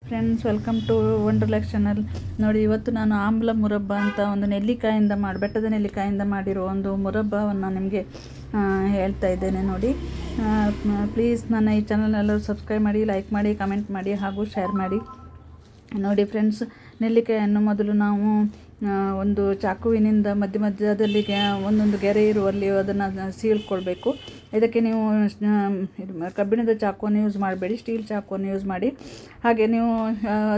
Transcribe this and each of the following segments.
Friends, welcome to Wonderla channel. ನೋಡಿ, ಇವತ್ತು ನಾನು ಆಮ್ಲ ಮುರಬ್ಬ ಅಂತ ಒಂದು ನೆಲ್ಲಿಕಾಯಿಂದ ಬೆಟ್ಟದ ನೆಲ್ಲಿಕಾಯಿಂದ ಮಾಡಿರೋ ಒಂದು ಮುರಬ್ಬವನ್ನು ನಿಮಗೆ ಹೇಳ್ತಾ ಇದ್ದೇನೆ. ನೋಡಿ, ಪ್ಲೀಸ್ ನನ್ನ ಈ ಚಾನಲ್ನೆಲ್ಲರೂ ಸಬ್ಸ್ಕ್ರೈಬ್ ಮಾಡಿ, ಲೈಕ್ ಮಾಡಿ, ಕಮೆಂಟ್ ಮಾಡಿ ಹಾಗೂ ಶೇರ್ ಮಾಡಿ. ನೋಡಿ ಫ್ರೆಂಡ್ಸ್, ನೆಲ್ಲಿಕಾಯನ್ನು ಮೊದಲು ನಾವು ಒಂದು ಚಾಕುವಿನಿಂದ ಮಧ್ಯದಲ್ಲಿ ಒಂದೊಂದು ಗೆರೆ ಇರುವಲ್ಲಿ ಅದನ್ನು ಸೀಳ್ಕೊಳ್ಬೇಕು. ಇದಕ್ಕೆ ನೀವು ಕಬ್ಬಿಣದ ಚಾಕುವನ್ನು ಯೂಸ್ ಮಾಡಬೇಡಿ, ಸ್ಟೀಲ್ ಚಾಕುವನ್ನು ಯೂಸ್ ಮಾಡಿ. ಹಾಗೆ ನೀವು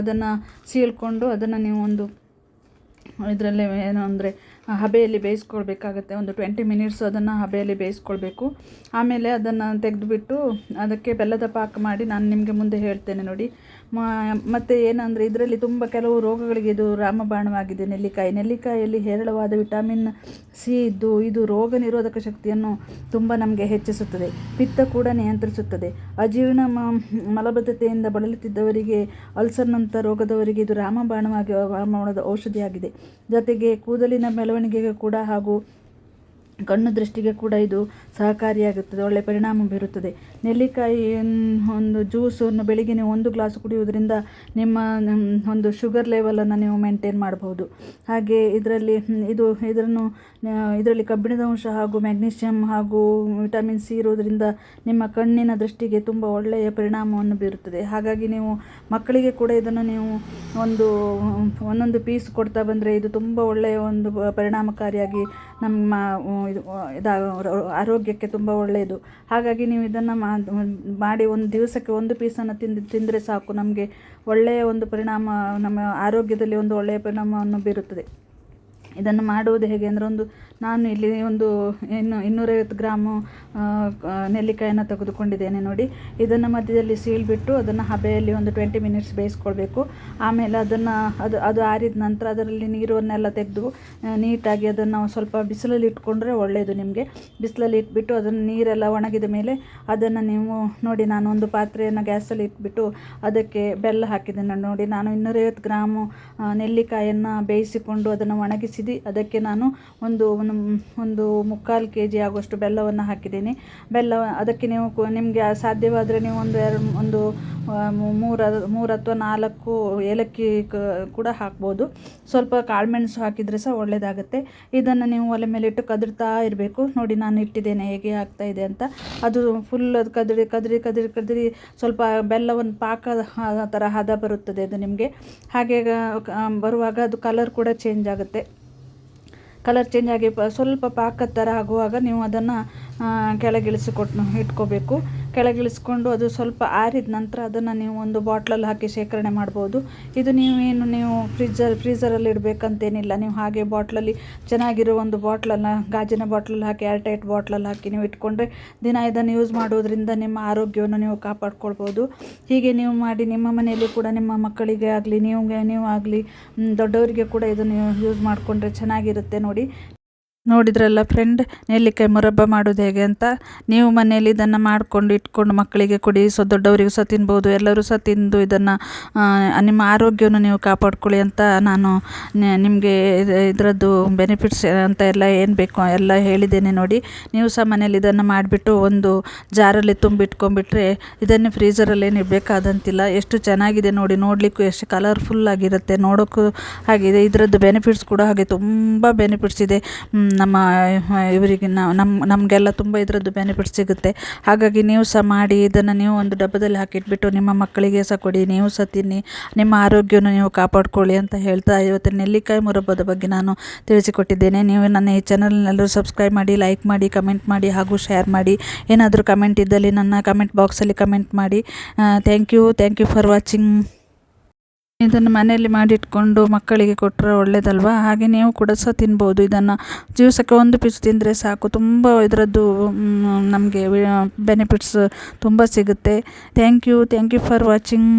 ಅದನ್ನು ಸೀಳ್ಕೊಂಡು ಅದನ್ನು ನೀವು ಒಂದು ಇದರಲ್ಲಿ ಏನು ಅಂದರೆ ಹಬೆಯಲ್ಲಿ ಬೇಯಿಸ್ಕೊಳ್ಬೇಕಾಗತ್ತೆ. ಒಂದು 20 ಮಿನಿಟ್ಸ್ ಅದನ್ನು ಹಬೆಯಲ್ಲಿ ಬೇಯಿಸ್ಕೊಳ್ಬೇಕು. ಆಮೇಲೆ ಅದನ್ನು ತೆಗೆದುಬಿಟ್ಟು ಅದಕ್ಕೆ ಬೆಲ್ಲದ ಪಾಕ ಮಾಡಿ ನಾನು ನಿಮಗೆ ಮುಂದೆ ಹೇಳ್ತೇನೆ. ನೋಡಿ, ಮತ್ತು ಏನಂದರೆ ಇದರಲ್ಲಿ ತುಂಬ ಕೆಲವು ರೋಗಗಳಿಗೆ ಇದು ರಾಮಬಾಣವಾಗಿದೆ. ನೆಲ್ಲಿಕಾಯಲ್ಲಿ ಹೇರಳವಾದ ವಿಟಮಿನ್ ಸಿ ಇದ್ದು ಇದು ರೋಗ ನಿರೋಧಕ ಶಕ್ತಿಯನ್ನು ತುಂಬ ನಮಗೆ ಹೆಚ್ಚಿಸುತ್ತದೆ. ಪಿತ್ತ ಕೂಡ ನಿಯಂತ್ರಿಸುತ್ತದೆ. ಅಜೀರ್ಣ ಮಲಬದ್ಧತೆಯಿಂದ ಬಳಲುತ್ತಿದ್ದವರಿಗೆ, ಅಲ್ಸರ್ನಂಥ ರೋಗದವರಿಗೆ ಇದು ರಾಮಬಾಣವಾಗಿ ಔಷಧಿಯಾಗಿದೆ. ಜೊತೆಗೆ ಕೂದಲಿನ ಬೆಳವಣಿಗೆಗೆ ಕೂಡ ಹಾಗೂ ಕಣ್ಣು ದೃಷ್ಟಿಗೆ ಕೂಡ ಇದು ಸಹಕಾರಿಯಾಗುತ್ತದೆ, ಒಳ್ಳೆಯ ಪರಿಣಾಮ ಬೀರುತ್ತದೆ. ನೆಲ್ಲಿಕಾಯಿ ಒಂದು ಜ್ಯೂಸನ್ನು ಬೆಳಿಗ್ಗೆ ನೀವು 1 ಗ್ಲಾಸ್ ಕುಡಿಯುವುದರಿಂದ ನಿಮ್ಮ ಒಂದು ಶುಗರ್ ಲೆವೆಲನ್ನು ನೀವು ಮೇಂಟೈನ್ ಮಾಡಬಹುದು. ಹಾಗೆ ಇದರಲ್ಲಿ ಕಬ್ಬಿಣದ ಅಂಶ ಹಾಗೂ ಮ್ಯಾಗ್ನೀಷಿಯಂ ಹಾಗೂ ವಿಟಮಿನ್ ಸಿ ಇರುವುದರಿಂದ ನಿಮ್ಮ ಕಣ್ಣಿನ ದೃಷ್ಟಿಗೆ ತುಂಬ ಒಳ್ಳೆಯ ಪರಿಣಾಮವನ್ನು ಬೀರುತ್ತದೆ. ಹಾಗಾಗಿ ನೀವು ಮಕ್ಕಳಿಗೆ ಕೂಡ ಇದನ್ನು ನೀವು ಒಂದೊಂದು ಪೀಸ್ ಕೊಡ್ತಾ ಬಂದರೆ ಇದು ತುಂಬ ಒಳ್ಳೆಯ ಒಂದು ಪರಿಣಾಮಕಾರಿಯಾಗಿ ನಮ್ಮ ಆರೋಗ್ಯಕ್ಕೆ ತುಂಬ ಒಳ್ಳೆಯದು. ಹಾಗಾಗಿ ನೀವು ಇದನ್ನು ಮಾಡಿ ಒಂದು ದಿವಸಕ್ಕೆ 1 ಪೀಸನ್ನು ತಿಂದರೆ ಸಾಕು, ನಮಗೆ ಒಳ್ಳೆಯ ಒಂದು ಪರಿಣಾಮ, ನಮ್ಮ ಆರೋಗ್ಯದಲ್ಲಿ ಒಂದು ಒಳ್ಳೆಯ ಪರಿಣಾಮವನ್ನು ಬೀರುತ್ತದೆ. ಇದನ್ನು ಮಾಡುವುದು ಹೇಗೆ ಅಂದರೆ, ನಾನು ಇಲ್ಲಿ 250 ಗ್ರಾಮು ನೆಲ್ಲಿಕಾಯನ್ನು ತೆಗೆದುಕೊಂಡಿದ್ದೇನೆ. ನೋಡಿ, ಇದನ್ನು ಮಧ್ಯದಲ್ಲಿ ಸೀಳ್ಬಿಟ್ಟು ಅದನ್ನು ಹಬೆಯಲ್ಲಿ ಒಂದು 20 ಮಿನಿಟ್ಸ್ ಬೇಯಿಸ್ಕೊಳ್ಬೇಕು. ಆಮೇಲೆ ಅದು ಆರಿದ ನಂತರ ಅದರಲ್ಲಿ ನೀರನ್ನೆಲ್ಲ ತೆಗೆದು ನೀಟಾಗಿ ಅದನ್ನು ಸ್ವಲ್ಪ ಬಿಸಿಲಲ್ಲಿ ಇಟ್ಕೊಂಡ್ರೆ ಒಳ್ಳೆಯದು ನಿಮಗೆ. ಬಿಸಿಲಲ್ಲಿ ಇಟ್ಬಿಟ್ಟು ಅದನ್ನು ನೀರೆಲ್ಲ ಒಣಗಿದ ಮೇಲೆ ಅದನ್ನು ನೀವು ನೋಡಿ, ನಾನು ಒಂದು ಪಾತ್ರೆಯನ್ನು ಗ್ಯಾಸಲ್ಲಿ ಇಟ್ಬಿಟ್ಟು ಅದಕ್ಕೆ ಬೆಲ್ಲ ಹಾಕಿದ್ದೇನೆ. ನೋಡಿ, ನಾನು 250 ಗ್ರಾಮು ನೆಲ್ಲಿಕಾಯನ್ನು ಬೇಯಿಸಿಕೊಂಡು ಅದನ್ನು ಒಣಗಿಸಿ ಅದಕ್ಕೆ ನಾನು ಒಂದು 3/4 kg ಆಗುವಷ್ಟು ಬೆಲ್ಲವನ್ನು ಹಾಕಿದ್ದೀನಿ. ಅದಕ್ಕೆ ನಿಮಗೆ ಸಾಧ್ಯವಾದರೆ ನೀವು ಒಂದು 3 ಅಥವಾ 4 ಏಲಕ್ಕಿ ಕೂಡ ಹಾಕ್ಬೋದು. ಸ್ವಲ್ಪ ಕಾಳುಮೆಣಸು ಹಾಕಿದರೆ ಸಹ ಒಳ್ಳೆಯದಾಗುತ್ತೆ. ಇದನ್ನು ನೀವು ಒಲೆ ಮೇಲೆ ಇಟ್ಟು ಕದರ್ತಾ ಇರಬೇಕು. ನೋಡಿ, ನಾನು ಇಟ್ಟಿದ್ದೇನೆ ಹೇಗೆ ಆಗ್ತಾ ಇದೆ ಅಂತ. ಅದು ಫುಲ್ ಅದು ಕದರಿ ಸ್ವಲ್ಪ ಬೆಲ್ಲವನ್ನು ಪಾಕ ಥರ ಹದ ಬರುತ್ತದೆ ಅದು ನಿಮಗೆ. ಹಾಗೆ ಬರುವಾಗ ಅದು ಕಲರ್ ಕೂಡ ಚೇಂಜ್ ಆಗುತ್ತೆ. ಕಲರ್ ಚೇಂಜ್ ಆಗಿ ಸ್ವಲ್ಪ ಪಾಕದ ಥರ ಆಗುವಾಗ ನೀವು ಅದನ್ನು ಇಟ್ಕೋಬೇಕು. ಕೆಳಗಿಳಿಸ್ಕೊಂಡು ಅದು ಸ್ವಲ್ಪ ಆರಿದ ನಂತರ ಅದನ್ನು ನೀವು ಒಂದು ಬಾಟ್ಲಲ್ಲಿ ಹಾಕಿ ಶೇಖರಣೆ ಮಾಡ್ಬೋದು. ಇದು ನೀವು ಫ್ರೀಝರಲ್ಲಿ ಇಡಬೇಕಂತೇನಿಲ್ಲ. ನೀವು ಹಾಗೆ ಬಾಟ್ಲಲ್ಲಿ ಚೆನ್ನಾಗಿರೋ ಒಂದು ಬಾಟ್ಲನ್ನು ಗಾಜಿನ ಬಾಟ್ಲಲ್ಲಿ ಹಾಕಿ, ಏರ್ಟೈಟ್ ಬಾಟ್ಲಲ್ಲಿ ಹಾಕಿ ನೀವು ಇಟ್ಕೊಂಡ್ರೆ ದಿನ ಇದನ್ನು ಯೂಸ್ ಮಾಡೋದ್ರಿಂದ ನಿಮ್ಮ ಆರೋಗ್ಯವನ್ನು ನೀವು ಕಾಪಾಡ್ಕೊಳ್ಬೋದು. ಹೀಗೆ ನೀವು ಮಾಡಿ ನಿಮ್ಮ ಮನೆಯಲ್ಲಿ ಕೂಡ ನಿಮ್ಮ ಮಕ್ಕಳಿಗೆ ಆಗಲಿ ನೀವು ಆಗಲಿ ದೊಡ್ಡವರಿಗೆ ಕೂಡ ಇದನ್ನು ಯೂಸ್ ಮಾಡಿಕೊಂಡ್ರೆ ಚೆನ್ನಾಗಿರುತ್ತೆ. ನೋಡಿದ್ರಲ್ಲ ಫ್ರೆಂಡ್, ನೆಲ್ಲಿಕಾಯಿ ಮುರಬ್ಬ ಮಾಡೋದು ಹೇಗೆ ಅಂತ. ನೀವು ಮನೆಯಲ್ಲಿ ಇದನ್ನು ಇಟ್ಕೊಂಡು ಮಕ್ಕಳಿಗೆ ಕೊಡಿ. ದೊಡ್ಡವರಿಗೂ ಸಹ ತಿನ್ಬೋದು. ಎಲ್ಲರೂ ಸಹ ತಿಂದು ಇದನ್ನು ನಿಮ್ಮ ಆರೋಗ್ಯವನ್ನು ನೀವು ಕಾಪಾಡ್ಕೊಳ್ಳಿ ಅಂತ ನಾನು ನಿಮಗೆ ಇದರದ್ದು ಬೆನಿಫಿಟ್ಸ್ ಅಂತ ಏನು ಬೇಕೋ ಎಲ್ಲ ಹೇಳಿದ್ದೇನೆ. ನೋಡಿ, ನೀವು ಸಹ ಮನೇಲಿ ಇದನ್ನು ಮಾಡಿಬಿಟ್ಟು ಒಂದು ಜಾರಲ್ಲಿ ತುಂಬಿಟ್ಕೊಂಡ್ಬಿಟ್ರೆ ಇದನ್ನು ಫ್ರೀಝರಲ್ಲಿ ಏನು ಇಡಬೇಕಾದಂತಿಲ್ಲ. ಎಷ್ಟು ಚೆನ್ನಾಗಿದೆ ನೋಡಿ, ನೋಡಲಿಕ್ಕೂ ಎಷ್ಟು ಕಲರ್ಫುಲ್ ಆಗಿರುತ್ತೆ, ನೋಡೋಕ್ಕೂ ಹಾಗಿದೆ. ಇದರದ್ದು ಬೆನಿಫಿಟ್ಸ್ ಕೂಡ ಹಾಗೆ ತುಂಬ ಬೆನಿಫಿಟ್ಸ್ ಇದೆ. ಇವರಿಗೆ ನಮಗೆಲ್ಲ ತುಂಬ ಇದರದ್ದು ಬೆನಿಫಿಟ್ ಸಿಗುತ್ತೆ. ಹಾಗಾಗಿ ನೀವು ಸಹ ಮಾಡಿ ಇದನ್ನು ನೀವು ಒಂದು ಡಬ್ಬದಲ್ಲಿ ಹಾಕಿಟ್ಬಿಟ್ಟು ನಿಮ್ಮ ಮಕ್ಕಳಿಗೆ ಸಹ ಕೊಡಿ. ನೀವು ಸಹ ತಿನ್ನಿ, ನಿಮ್ಮ ಆರೋಗ್ಯವನ್ನು ನೀವು ಕಾಪಾಡ್ಕೊಳ್ಳಿ ಅಂತ ಹೇಳ್ತಾ ಇವತ್ತು ನೆಲ್ಲಿಕಾಯಿ ಮುರಬ್ಬದ ಬಗ್ಗೆ ನಾನು ತಿಳಿಸಿಕೊಟ್ಟಿದ್ದೇನೆ. ನೀವು ನನ್ನ ಈ ಚಾನಲ್ನೆಲ್ಲರೂ ಸಬ್ಸ್ಕ್ರೈಬ್ ಮಾಡಿ, ಲೈಕ್ ಮಾಡಿ, ಕಮೆಂಟ್ ಮಾಡಿ ಹಾಗೂ ಶೇರ್ ಮಾಡಿ. ಏನಾದರೂ ಕಮೆಂಟ್ ಇದ್ದಲ್ಲಿ ನನ್ನ ಕಮೆಂಟ್ ಬಾಕ್ಸಲ್ಲಿ ಕಮೆಂಟ್ ಮಾಡಿ. Thank you for watching. ಇದನ್ನು ಮನೆಯಲ್ಲಿ ಮಾಡಿಟ್ಕೊಂಡು ಮಕ್ಕಳಿಗೆ ಕೊಟ್ಟರೆ ಒಳ್ಳೆಯದಲ್ವಾ. ಹಾಗೆ ನೀವು ಕೂಡ ಸಹ ತಿನ್ಬೋದು. ಇದನ್ನು ದಿವಸಕ್ಕೆ 1 ಪೀಸ್ ತಿಂದರೆ ಸಾಕು, ತುಂಬ ಇದರದ್ದು ನಮಗೆ ಬೆನಿಫಿಟ್ಸ್ ತುಂಬ ಸಿಗುತ್ತೆ. Thank you for watching.